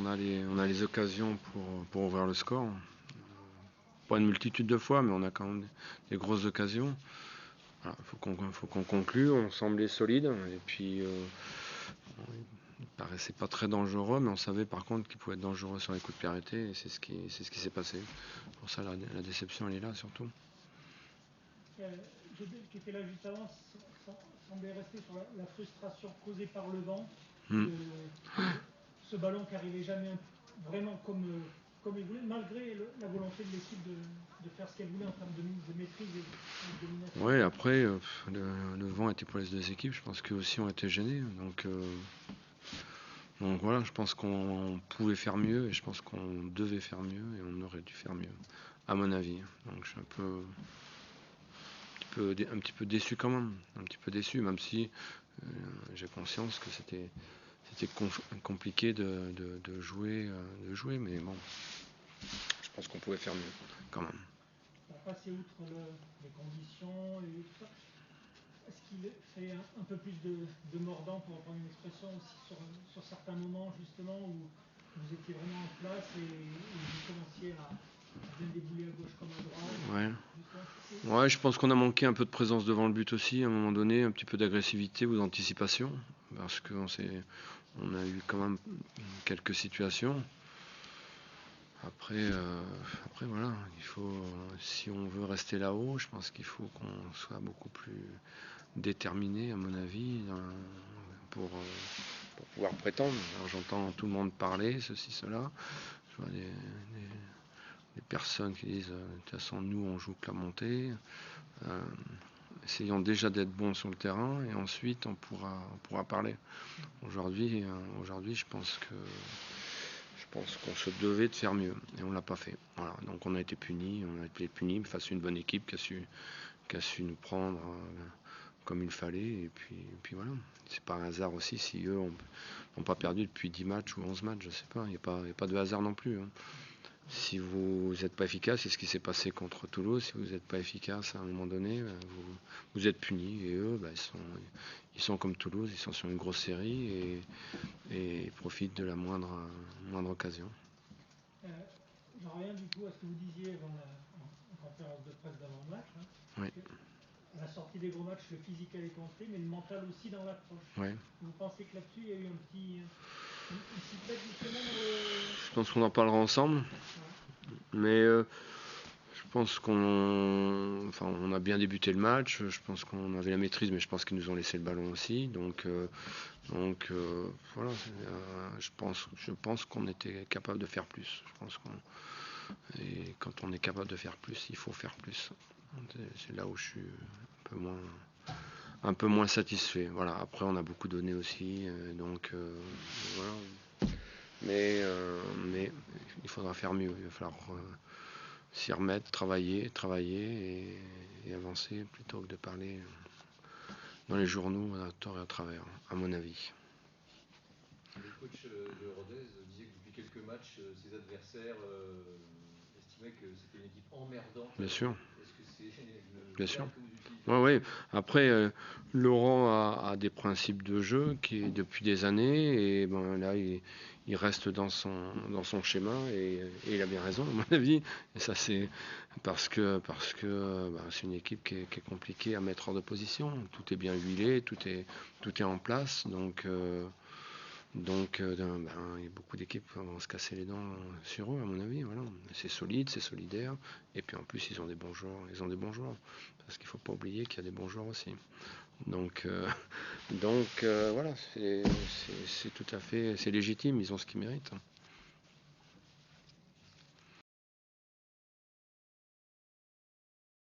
on a les occasions pour ouvrir le score. Pas une multitude de fois, mais on a quand même des grosses occasions. Voilà, faut qu'on conclue. On semblait solide et puis il paraissait pas très dangereux, mais on savait par contre qu'il pouvait être dangereux sur les coups de pied arrêtés et c'est ce qui s'est passé. Pour ça, la déception elle est là surtout. Godel qui était là juste avant semblait rester sur la frustration causée par le vent. Ce ballon qui n'arrivait jamais vraiment comme il voulait, malgré la volonté de l'équipe de faire ce qu'elle voulait en termes de maîtrise et de domination. Oui, après, le vent était pour les deux équipes. Je pense qu'eux aussi ont été gênés. Donc voilà, je pense qu'on pouvait faire mieux et je pense qu'on devait faire mieux et on aurait dû faire mieux, à mon avis. Donc je suis un petit peu déçu quand même. Un petit peu déçu, même si j'ai conscience que c'était compliqué de jouer, mais bon, je pense qu'on pouvait faire mieux quand même. Pour passer outre les conditions et tout ça, est-ce qu'il fait un peu plus de mordant, pour reprendre une expression, aussi sur certains moments justement où vous étiez vraiment en place et vous commenciez à bien débouler à gauche comme à droite? Ouais, je pense qu'on a manqué un peu de présence devant le but aussi, à un moment donné, un petit peu d'agressivité ou d'anticipation, parce qu'on a eu quand même quelques situations. Après voilà, si on veut rester là-haut, je pense qu'il faut qu'on soit beaucoup plus déterminé, à mon avis, pour pouvoir prétendre. Alors, j'entends tout le monde parler, ceci, cela. Je vois des personnes qui disent de toute façon, nous, on joue que la montée. Essayons déjà d'être bons sur le terrain et ensuite on pourra parler. Aujourd'hui, je pense qu'on se devait de faire mieux et on l'a pas fait. Voilà. Donc on a été punis face à une bonne équipe qui a su nous prendre comme il fallait et puis voilà. C'est pas un hasard aussi si eux n'ont pas perdu depuis 10 matchs ou 11 matchs, je sais pas. Il n'y a pas de hasard non plus. Hein. Si vous n'êtes pas efficace, c'est ce qui s'est passé contre Toulouse. Si vous n'êtes pas efficace à un moment donné, vous êtes punis. Et eux, ils sont comme Toulouse, ils sont sur une grosse série et ils profitent de la moindre occasion. J'en reviens du coup à ce que vous disiez en conférence de presse d'avant-match. Oui. À la sortie des gros matchs, le physique allait compter, mais le mental aussi dans l'approche. Oui. Vous pensez que là-dessus, il y a eu une cyclette justement dans le... Je pense qu'on en parlera ensemble. Ouais. Mais je pense on a bien débuté le match. Je pense qu'on avait la maîtrise, mais je pense qu'ils nous ont laissé le ballon aussi. Donc voilà. Je pense qu'on était capable de faire plus. Et quand on est capable de faire plus, il faut faire plus. C'est là où je suis un peu moins satisfait. Voilà. Après, on a beaucoup donné aussi, voilà. Mais il faudra faire mieux. Il va falloir s'y remettre, travailler et avancer plutôt que de parler dans les journaux à tort et à travers, à mon avis. Le coach de Rodez disait que depuis quelques matchs, ses adversaires estimaient que c'était une équipe emmerdante. Bien sûr. Est-ce que c'est le Bien terme sûr. que vous utilisez? Oui. Après, Laurent a des principes de jeu qui depuis des années et là il reste dans son schéma et il a bien raison à mon avis. Et ça c'est parce que c'est une équipe qui est compliquée à mettre hors de position. Tout est bien huilé, tout est en place. Donc il y a beaucoup d'équipes qui vont se casser les dents sur eux, à mon avis. Voilà. C'est solide, c'est solidaire. Et puis en plus, ils ont des bons joueurs. Parce qu'il ne faut pas oublier qu'il y a des bons joueurs aussi. Donc voilà, c'est tout à fait, c'est légitime. Ils ont ce qu'ils méritent.